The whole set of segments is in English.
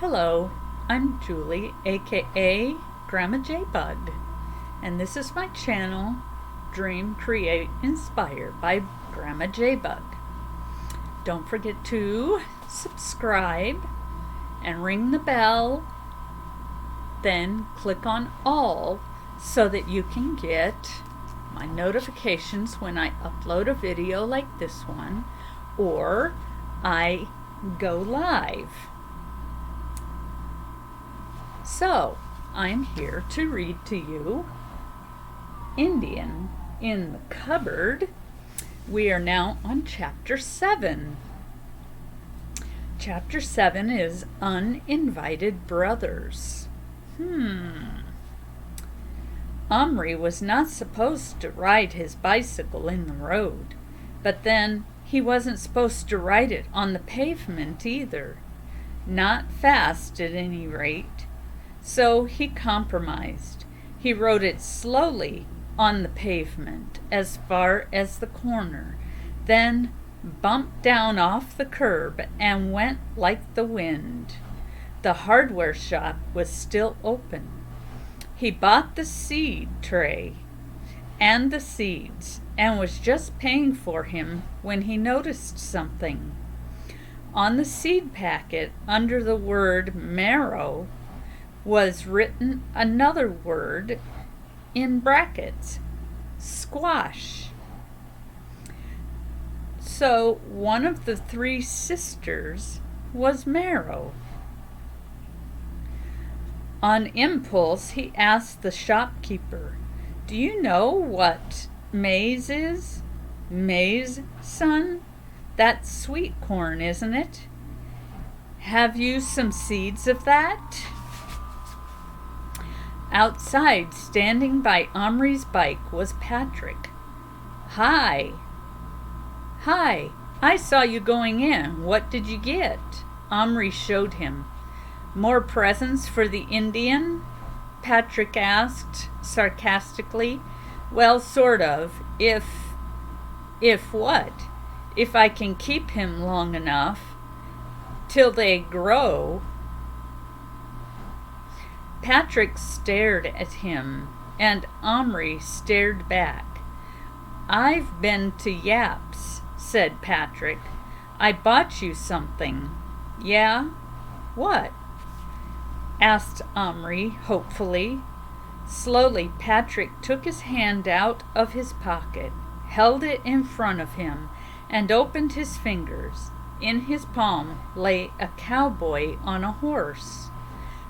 Hello, I'm Julie, aka Grandma J Bug, and this is my channel, Dream, Create, Inspire by Grandma J Bug. Don't forget to subscribe and ring the bell, then click on all so that you can get my notifications when I upload a video like this one or I go live. So, I'm here to read to you Indian in the Cupboard. We are now on Chapter 7. Chapter 7 is Uninvited Brothers. Omri was not supposed to ride his bicycle in the road, but then he wasn't supposed to ride it on the pavement either. Not fast at any rate. So he compromised. He rode it slowly on the pavement as far as the corner, then bumped down off the curb and went like the wind. The hardware shop was still open. He bought the seed tray and the seeds and was just paying for him when he noticed something. On the seed packet, under the word marrow, was written another word in brackets, squash. So one of the three sisters was Marrow. On impulse, he asked the shopkeeper, "Do you know what maize is?" "Maize, son? That's sweet corn, isn't it? Have you some seeds of that?" Outside, standing by Omri's bike, was Patrick. Hi, I saw you going in. What did you get?" Omri showed him. "More presents for the Indian?" Patrick asked sarcastically. "Well, sort of. If what? If I can keep him long enough till they grow." Patrick stared at him, and Omri stared back. "I've been to Yap's," said Patrick. "I bought you something." "Yeah? What?" asked Omri hopefully. Slowly, Patrick took his hand out of his pocket, held it in front of him, and opened his fingers. In his palm lay a cowboy on a horse,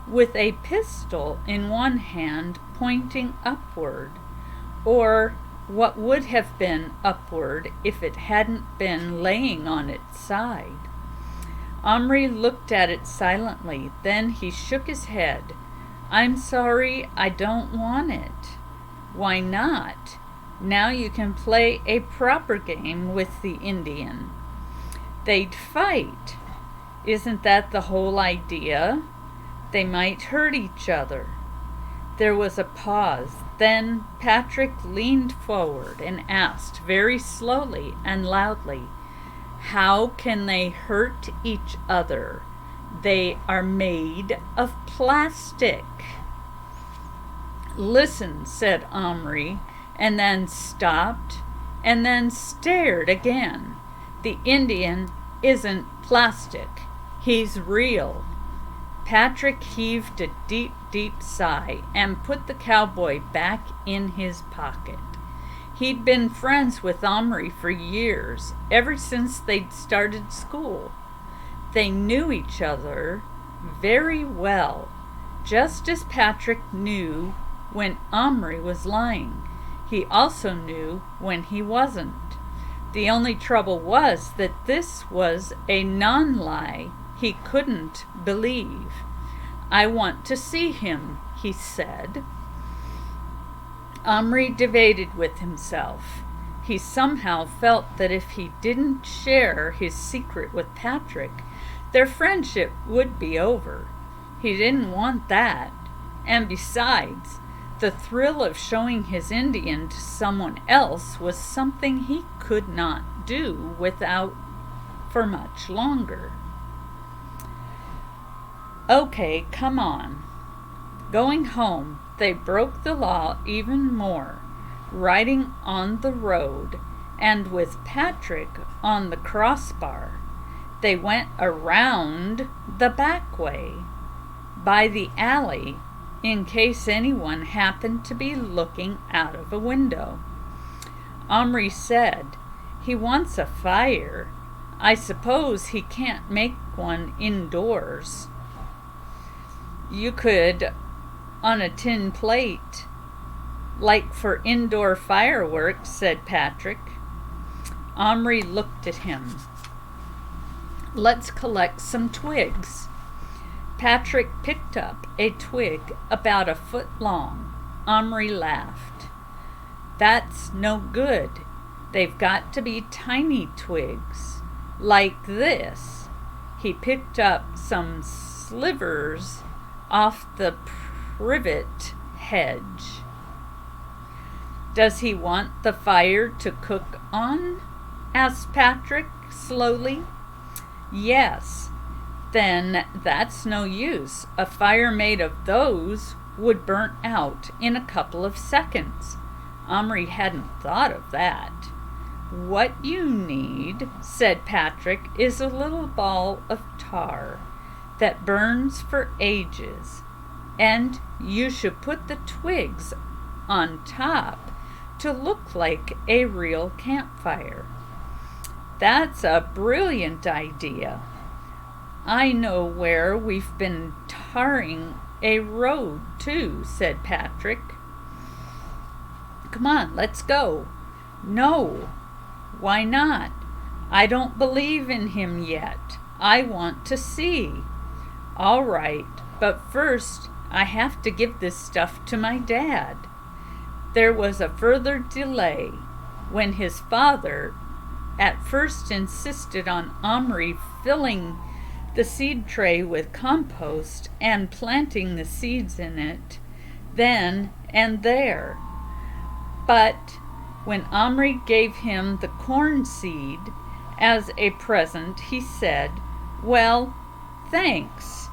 with a pistol in one hand pointing upward, or what would have been upward if it hadn't been laying on its side. Omri looked at it silently, then he shook his head. "I'm sorry, I don't want it." "Why not? Now you can play a proper game with the Indian." "They'd fight. Isn't that the whole idea? They might hurt each other." There was a pause. Then Patrick leaned forward and asked very slowly and loudly, "How can they hurt each other? They are made of plastic." "Listen," said Omri, and then stopped, and then stared again. "The Indian isn't plastic. He's real." Patrick heaved a deep, deep sigh and put the cowboy back in his pocket. He'd been friends with Omri for years, ever since they'd started school. They knew each other very well, just as Patrick knew when Omri was lying. He also knew when he wasn't. The only trouble was that this was a non-lie he couldn't believe. "I want to see him," he said. Omri debated with himself. He somehow felt that if he didn't share his secret with Patrick, their friendship would be over. He didn't want that. And besides, the thrill of showing his Indian to someone else was something he could not do without for much longer. Okay, come on. Going home, they broke the law even more, riding on the road, and with Patrick on the crossbar. They went around the back way, by the alley, in case anyone happened to be looking out of a window. Omri said, "He wants a fire. I suppose he can't make one indoors." "You could on a tin plate, like for indoor fireworks," said Patrick. Omri looked at him. "Let's collect some twigs." Patrick picked up a twig about a foot long. Omri laughed. "That's no good. They've got to be tiny twigs, like this." He picked up some slivers off the privet hedge. "Does he want the fire to cook on?" asked Patrick slowly. "Yes." "Then that's no use. A fire made of those would burn out in a couple of seconds." Omri hadn't thought of that. "What you need," said Patrick, "is a little ball of tar that burns for ages, and you should put the twigs on top to look like a real campfire." "That's a brilliant idea. I know where we've been tarring a road too," said Patrick. "Come on, let's go." "No." "Why not?" "I don't believe in him yet. I want to see." "All right, but first I have to give this stuff to my dad." There was a further delay when his father at first insisted on Omri filling the seed tray with compost and planting the seeds in it then and there. But when Omri gave him the corn seed as a present, he said, "Well, thanks."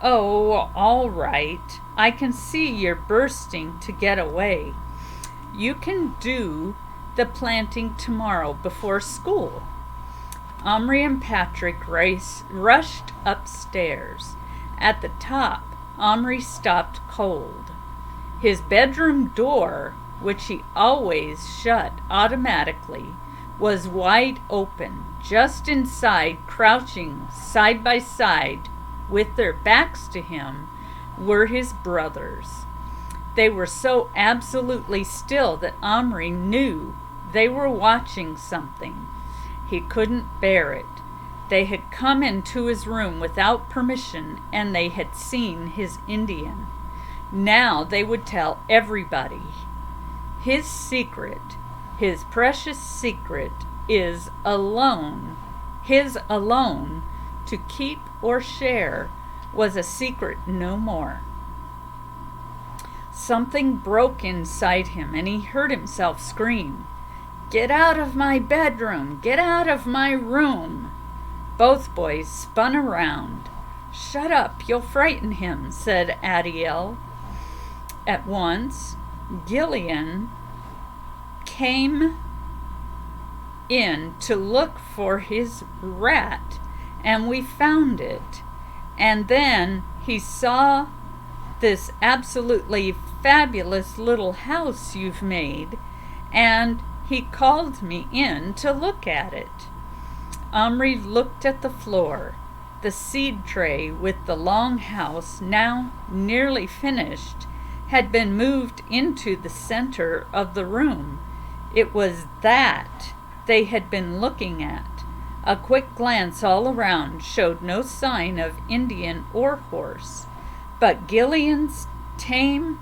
"Oh, all right. I can see you're bursting to get away. You can do the planting tomorrow before school." Omri and Patrick rushed upstairs. At the top, Omri stopped cold. His bedroom door, which he always shut automatically, was wide open. Just inside, crouching side by side with their backs to him, were his brothers. They were so absolutely still that Omri knew they were watching something. He couldn't bear it. They had come into his room without permission, and they had seen his Indian. Now they would tell everybody. His secret, his precious secret, is his alone, to keep or share, was a secret no more. Something broke inside him, and he heard himself scream, "Get out of my bedroom! Get out of my room!" Both boys spun around. "Shut up, you'll frighten him," said Adiel. At once, Gillian came in to look for his rat, and we found it. And then he saw this absolutely fabulous little house you've made, and he called me in to look at it. Omri looked at the floor. The seed tray with the long house, now nearly finished, had been moved into the center of the room. It was that they had been looking at. A quick glance all around showed no sign of Indian or horse, but Gillian's tame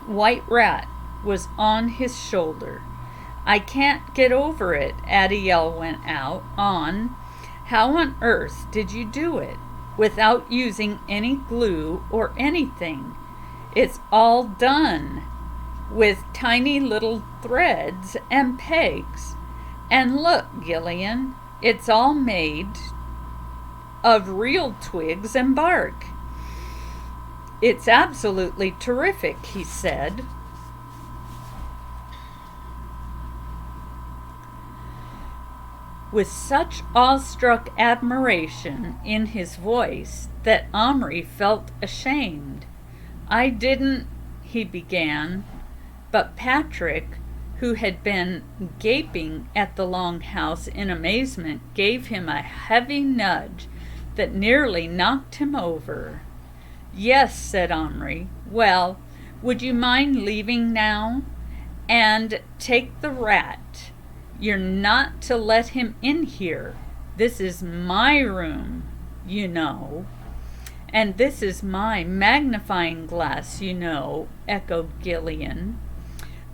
white rat was on his shoulder. "I can't get over it," Adiel went on. "How on earth did you do it, without using any glue or anything? It's all done with tiny little threads and pegs. And look, Gillian, it's all made of real twigs and bark. It's absolutely terrific, he said. With such awestruck admiration in his voice that Omri felt ashamed. I didn't, he began, but Patrick, who had been gaping at the longhouse in amazement, gave him a heavy nudge that nearly knocked him over. Yes, said Omri. Well, would you mind leaving now? And take the rat. You're not to let him in here. This is my room, you know. And this is my magnifying glass, you know, echoed Gillian.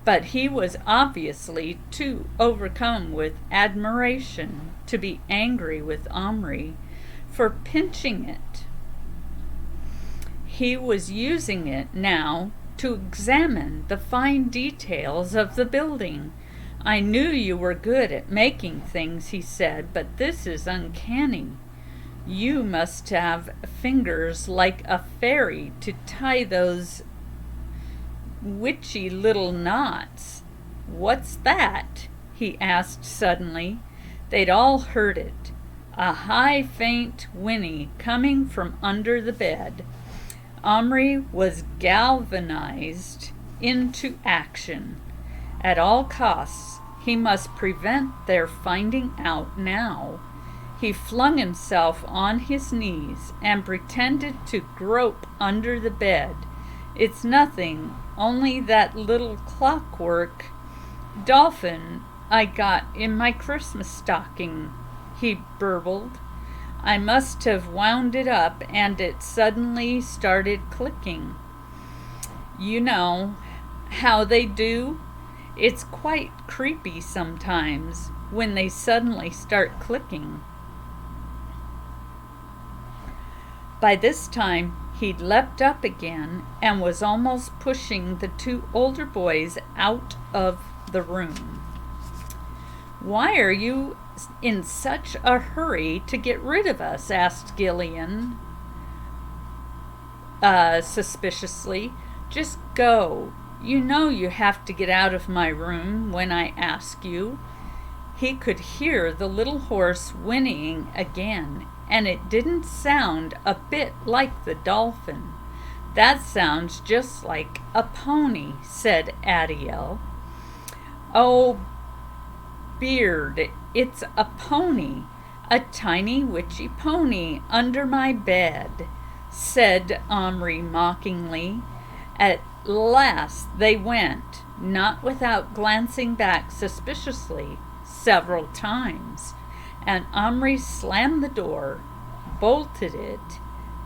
But he was obviously too overcome with admiration to be angry with Omri for pinching it. He was using it now to examine the fine details of the building. I knew you were good at making things, he said, but this is uncanny. You must have fingers like a fairy to tie those witchy little knots. What's that? He asked suddenly. They'd all heard it. A high, faint whinny coming from under the bed. Omri was galvanized into action. At all costs, he must prevent their finding out now. He flung himself on his knees and pretended to grope under the bed. It's nothing, only that little clockwork dolphin I got in my Christmas stocking, he burbled. I must have wound it up and it suddenly started clicking. You know how they do? It's quite creepy sometimes when they suddenly start clicking. By this time, he'd leapt up again and was almost pushing the two older boys out of the room. Why are you in such a hurry to get rid of us? Asked Gillian suspiciously. Just go. You know you have to get out of my room when I ask you. He could hear the little horse whinnying again, and it didn't sound a bit like the dolphin. That sounds just like a pony, said Adiel. Oh, Beard, it's a pony, a tiny witchy pony under my bed, said Omri mockingly. At last they went, not without glancing back suspiciously several times, and Omri slammed the door, bolted it,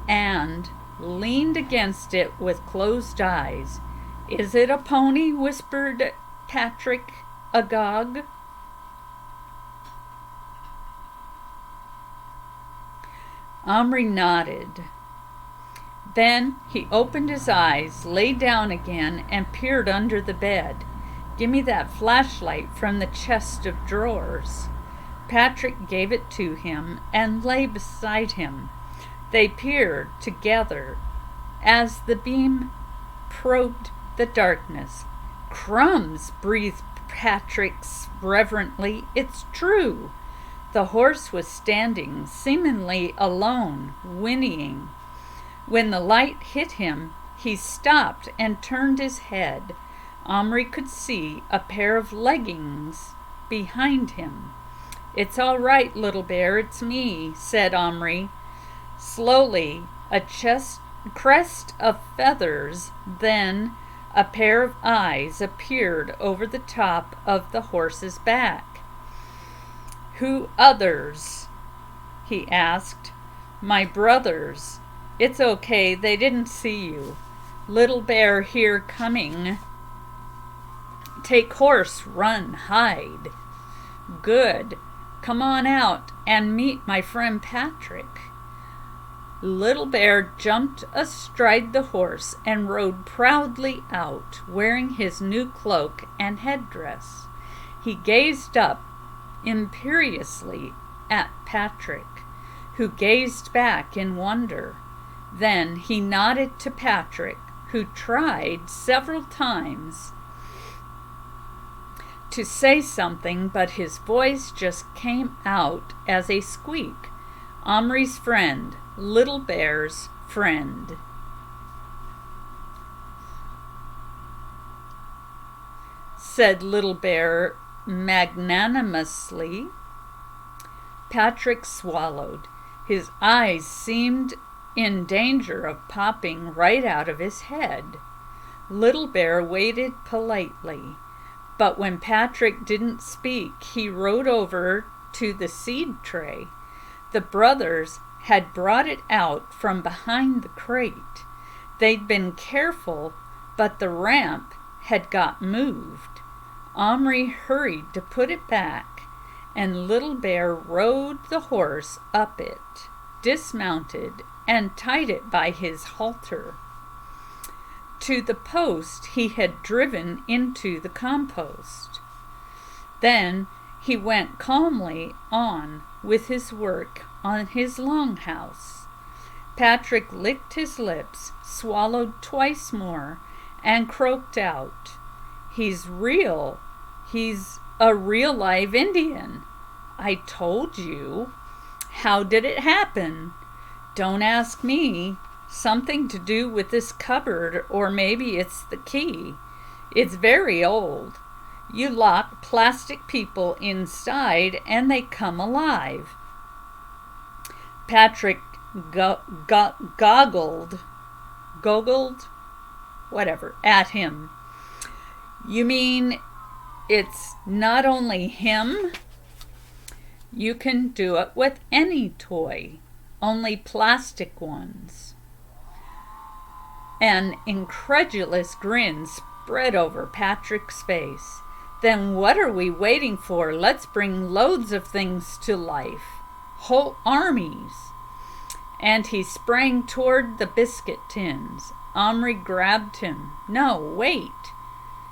and leaned against it with closed eyes. Is it a pony? Whispered Patrick agog. Omri nodded. Then he opened his eyes, lay down again, and peered under the bed. Give me that flashlight from the chest of drawers. Patrick gave it to him and lay beside him. They peered together as the beam probed the darkness. Crumbs, breathed Patrick reverently. It's true. The horse was standing, seemingly alone, whinnying. When the light hit him, he stopped and turned his head. Omri could see a pair of leggings behind him. It's all right, little bear, it's me, said Omri. Slowly, a crest of feathers, then a pair of eyes appeared over the top of the horse's back. Who others? He asked. My brothers. It's okay, they didn't see you. Little bear here coming. Take horse, run, hide. Good. Come on out and meet my friend Patrick. Little Bear jumped astride the horse and rode proudly out, wearing his new cloak and headdress. He gazed up imperiously at Patrick, who gazed back in wonder. Then he nodded to Patrick, who tried several times to say something, but his voice just came out as a squeak. Omri's friend, Little Bear's friend. Said Little Bear magnanimously. Patrick swallowed. His eyes seemed in danger of popping right out of his head. Little Bear waited politely, but when Patrick didn't speak, he rode over to the seed tray. The brothers had brought it out from behind the crate. They'd been careful, but the ramp had got moved. Omri hurried to put it back, and Little Bear rode the horse up it, dismounted, and tied it by his halter to the post he had driven into the compost. Then he went calmly on with his work on his longhouse. Patrick licked his lips, swallowed twice more, and croaked out, "He's real. He's a real live Indian. I told you. How did it happen? Don't ask me. Something to do with this cupboard, or maybe it's the key. It's very old. You lock plastic people inside and they come alive." Patrick goggled, whatever, at him. "You mean it's not only him? You can do it with any toy, only plastic ones." An incredulous grin spread over Patrick's face. "Then what are we waiting for? Let's bring loads of things to life. Whole armies." And he sprang toward the biscuit tins. Omri grabbed him. "No, wait.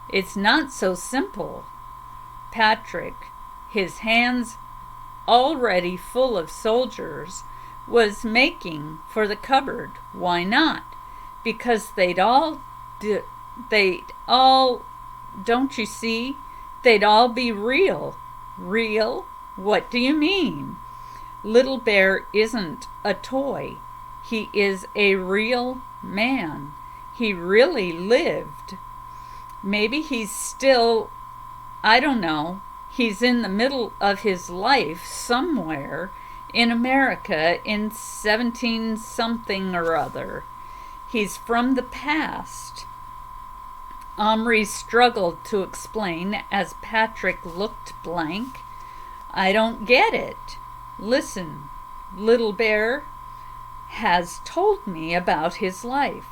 It's not so simple." Patrick, his hands already full of soldiers, was making for the cupboard. Why not? Because they'd all, don't you see? They'd all be real. Real? What do you mean? Little Bear isn't a toy. He is a real man. He really lived. Maybe he's still, I don't know, he's in the middle of his life somewhere in America in 17 something or other. He's from the past. Omri struggled to explain as Patrick looked blank. "I don't get it. Listen, Little Bear has told me about his life.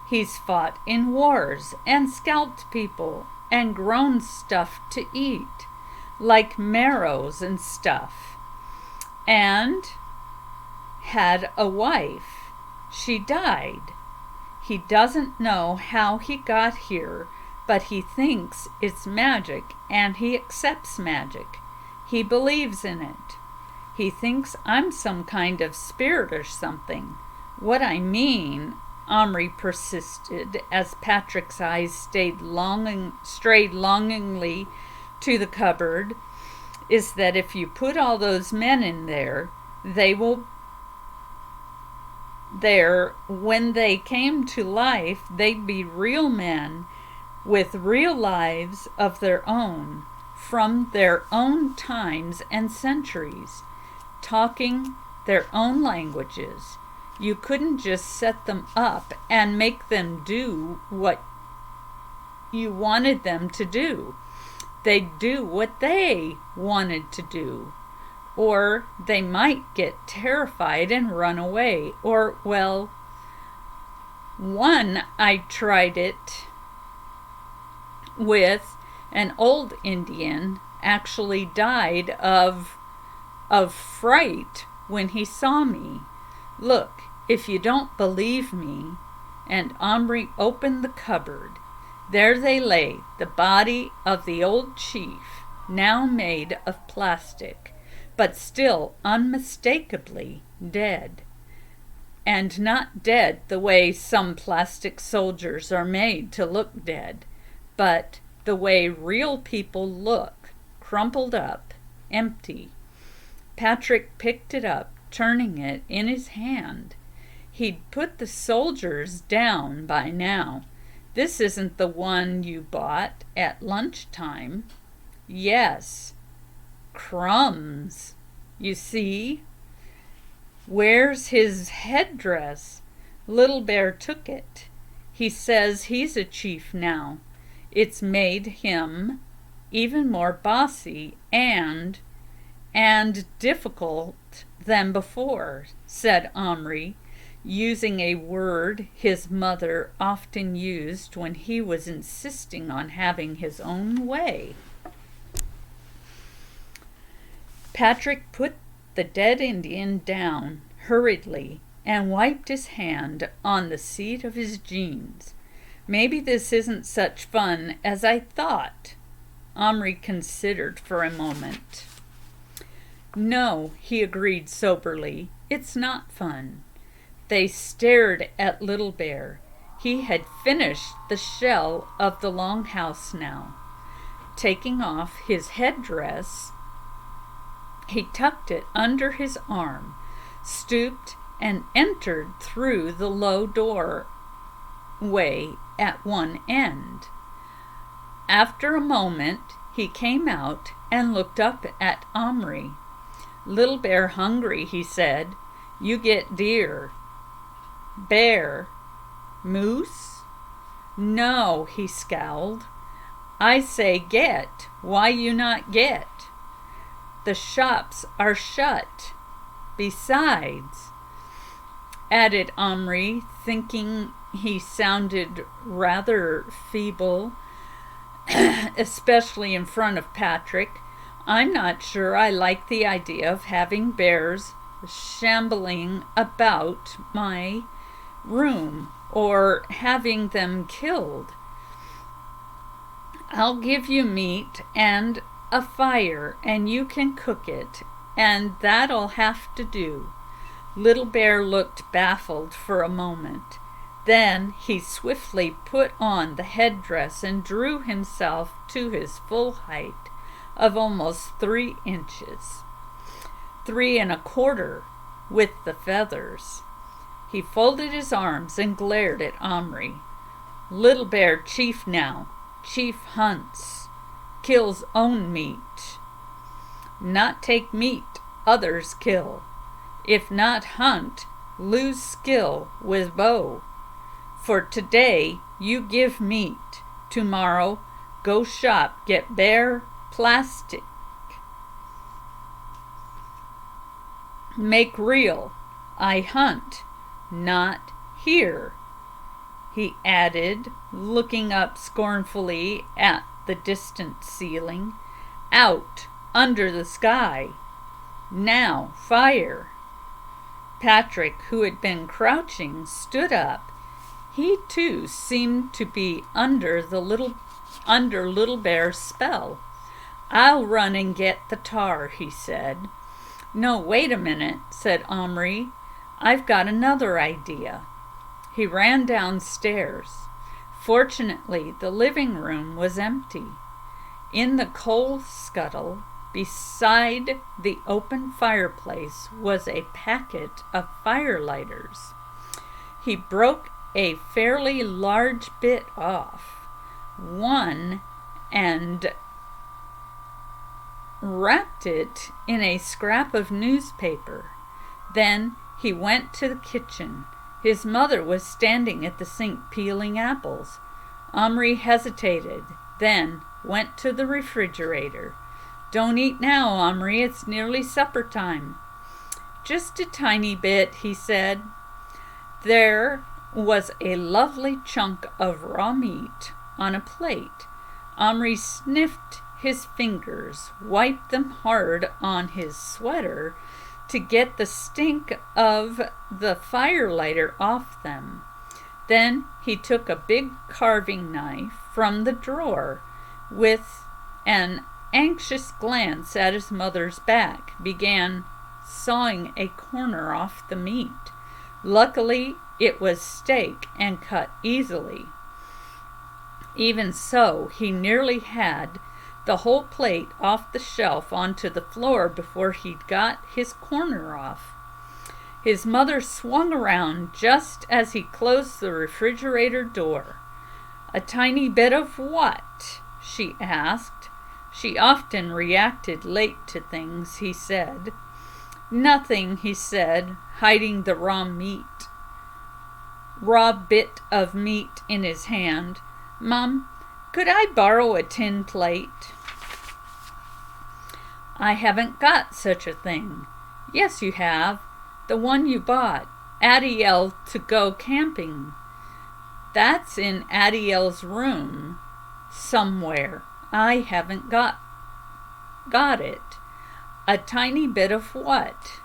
He's fought in wars and scalped people and grown stuff to eat, like marrows and stuff, and had a wife. She died. He doesn't know how he got here, but he thinks it's magic, and he accepts magic. He believes in it. He thinks I'm some kind of spirit or something. What I mean," Omri persisted as Patrick's eyes strayed longingly to the cupboard, "is that if you put all those men in there, when they came to life, they'd be real men with real lives of their own, from their own times and centuries, talking their own languages. You couldn't just set them up and make them do what you wanted them to do. They'd do what they wanted to do. Or they might get terrified and run away. Or, well, one I tried it with, an old Indian, actually died of fright when he saw me. Look, if you don't believe me." And Omri opened the cupboard. There they lay, the body of the old chief, now made of plastic, but still unmistakably dead. And not dead the way some plastic soldiers are made to look dead, but the way real people look, crumpled up, empty. Patrick picked it up, turning it in his hand. He'd put the soldiers down by now. This isn't the one you bought at lunchtime. Yes. Crumbs. You see? Where's his headdress? Little Bear took it. He says he's a chief now. It's made him even more bossy and difficult than before, said Omri, using a word his mother often used when he was insisting on having his own way. Patrick put the dead Indian down hurriedly and wiped his hand on the seat of his jeans. Maybe this isn't such fun as I thought. Omri considered for a moment. No, he agreed soberly, it's not fun. They stared at Little Bear. He had finished the shell of the longhouse now. Taking off his headdress, he tucked it under his arm, stooped, and entered through the low doorway at one end. After a moment, he came out and looked up at Omri. Little Bear hungry, he said. You get deer. Bear. Moose? No, he scowled. I say get. Why you not get? The shops are shut. Besides, added Omri, thinking he sounded rather feeble, especially in front of Patrick, I'm not sure I like the idea of having bears shambling about my room or having them killed. I'll give you meat and a fire and you can cook it, and that'll have to do. Little Bear looked baffled for a moment. Then he swiftly put on the headdress and drew himself to his full height of almost 3 inches. 3 1/4 with the feathers. He folded his arms and glared at Omri. Little Bear chief now. Chief hunts. Kills own meat. Not take meat others kill. If not hunt, lose skill with bow. For today you give meat. Tomorrow go shop, get bear plastic. Make real. I hunt, not here, he added, looking up scornfully at the distant ceiling. Out, under the sky. Now, fire. Patrick, who had been crouching, stood up. He too seemed to be under Little Bear's spell. I'll run and get the tar, he said. No, wait a minute, said Omri. I've got another idea. He ran downstairs. Fortunately, the living room was empty. In the coal scuttle, beside the open fireplace, was a packet of firelighters. He broke a fairly large bit off one and wrapped it in a scrap of newspaper. Then he went to the kitchen. His mother was standing at the sink peeling apples. Omri hesitated, then went to the refrigerator. Don't eat now, Omri, it's nearly supper time. Just a tiny bit, he said. There was a lovely chunk of raw meat on a plate. Omri sniffed his fingers, wiped them hard on his sweater to get the stink of the firelighter off them. Then he took a big carving knife from the drawer. With an anxious glance at his mother's back, began sawing a corner off the meat. Luckily, it was steak and cut easily. Even so, he nearly had the whole plate off the shelf onto the floor before he'd got his corner off. His mother swung around just as he closed the refrigerator door. "A tiny bit of what?" she asked. She often reacted late to things he said. "Nothing," he said, hiding the raw bit of meat in his hand. "Mom, could I borrow a tin plate?" "I haven't got such a thing." "Yes, you have. The one you bought. Adiel to go camping." "That's in Adiel's room somewhere. I haven't got it." "A tiny bit of what?"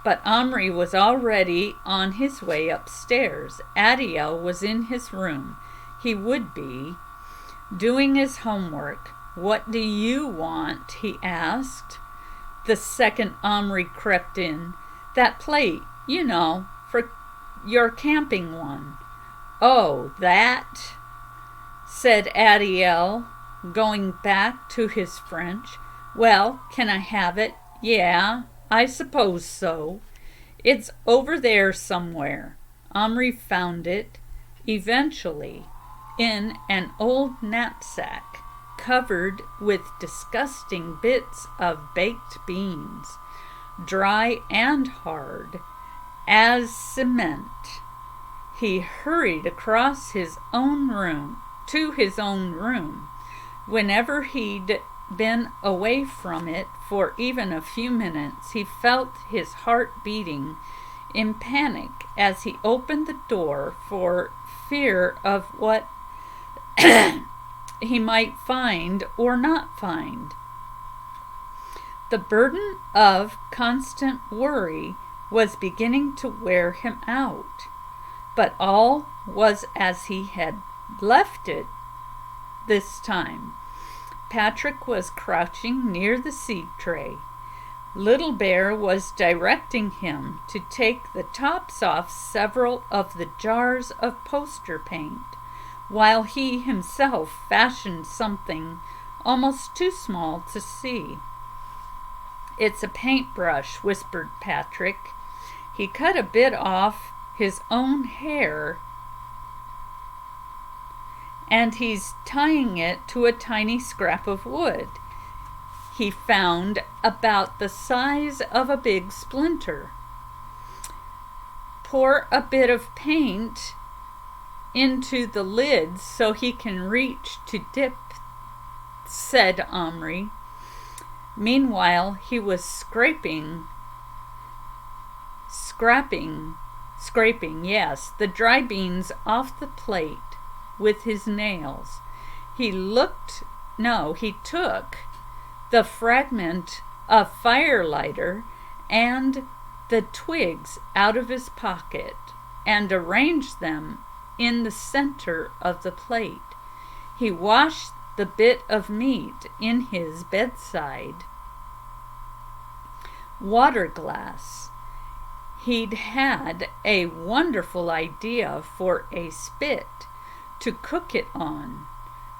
But Omri was already on his way upstairs. Adiel was in his room. He would be, doing his homework. "What do you want?" he asked. The second Omri crept in. "That plate, you know, for your camping one." "Oh, that?" said Adiel, going back to his French. "Well, can I have it?" "Yeah, I suppose so. It's over there somewhere." Omri found it, eventually, in an old knapsack covered with disgusting bits of baked beans, dry and hard as cement. He hurried across to his own room. Whenever he'd been away from it for even a few minutes, he felt his heart beating in panic as he opened the door for fear of what he might find or not find. The burden of constant worry was beginning to wear him out, but all was as he had left it this time. Patrick was crouching near the seed tray. Little Bear was directing him to take the tops off several of the jars of poster paint, while he himself fashioned something almost too small to see. "It's a paintbrush," whispered Patrick. He cut a bit off his own hair, and he's tying it to a tiny scrap of wood he found about the size of a big splinter. "Pour a bit of paint into the lid so he can reach to dip," said Omri. Meanwhile, he was scraping, the dry beans off the plate with his nails. He took the fragment of firelighter and the twigs out of his pocket and arranged them in the center of the plate. He washed the bit of meat in his bedside water glass. He'd had a wonderful idea for a spit to cook it on,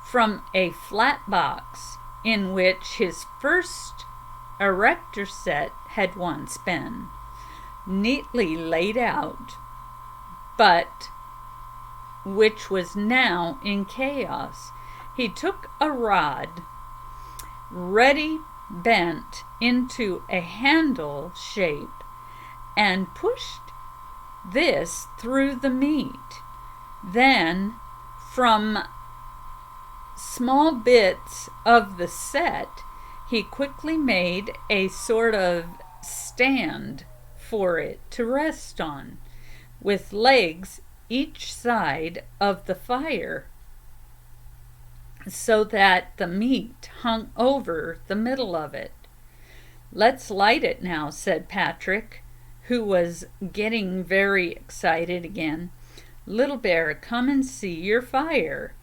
from a flat box in which his first erector set had once been, neatly laid out, but which was now in chaos. He took a rod, ready bent into a handle shape, and pushed this through the meat. Then, from small bits of the set, he quickly made a sort of stand for it to rest on, with legs each side of the fire, so that the meat hung over the middle of it. "Let's light it now," said Patrick, who was getting very excited again. "Little Bear, come and see your fire."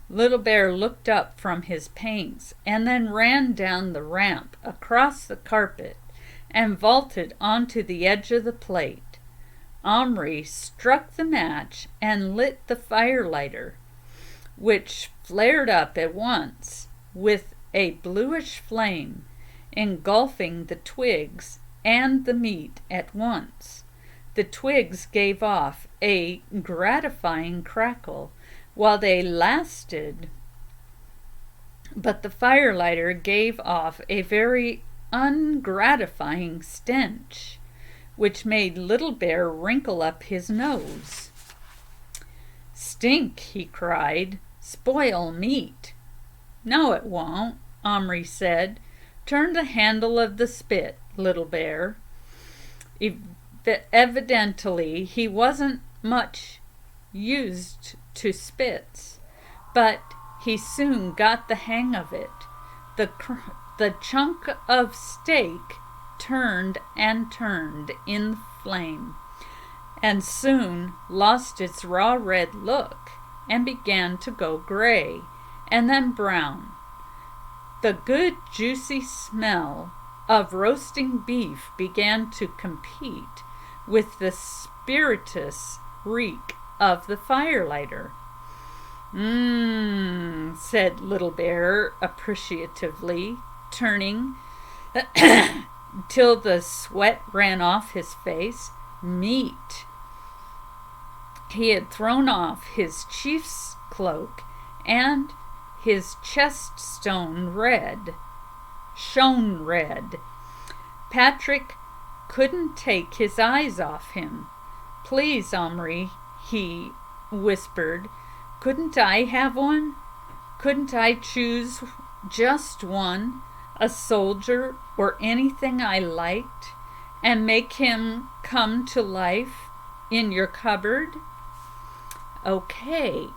Little Bear looked up from his paints and then ran down the ramp across the carpet and vaulted onto the edge of the plate. Omri struck the match and lit the firelighter, which flared up at once with a bluish flame, engulfing the twigs and the meat at once. The twigs gave off a gratifying crackle while they lasted, but the firelighter gave off a very ungratifying stench, which made Little Bear wrinkle up his nose. "Stink," he cried. "Spoil meat." "No, it won't," Omri said. "Turn the handle of the spit, Little Bear." Evidently he wasn't much used to spits, but he soon got the hang of it. The chunk of steak turned and turned in the flame, and soon lost its raw red look and began to go gray and then brown. The good juicy smell of roasting beef began to compete with the spirituous reek of the firelighter. "Mmm," said Little Bear appreciatively, turning till the sweat ran off his face. "Meat." He had thrown off his chief's cloak, and his chest shone red. Patrick couldn't take his eyes off him. "Please, Omri," he whispered, "couldn't I have one? Couldn't I choose just one, a soldier or anything I liked, and make him come to life in your cupboard?" Okay,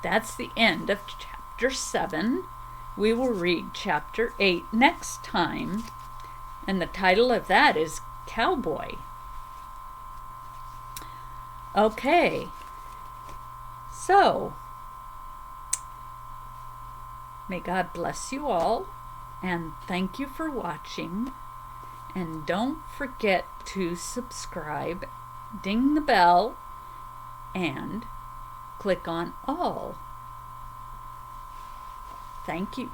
that's the end of chapter 7. We will read chapter 8 next time, and the title of that is Cowboy. Okay, so may God bless you all, and thank you for watching. And don't forget to subscribe, ding the bell, and click on all. Thank you.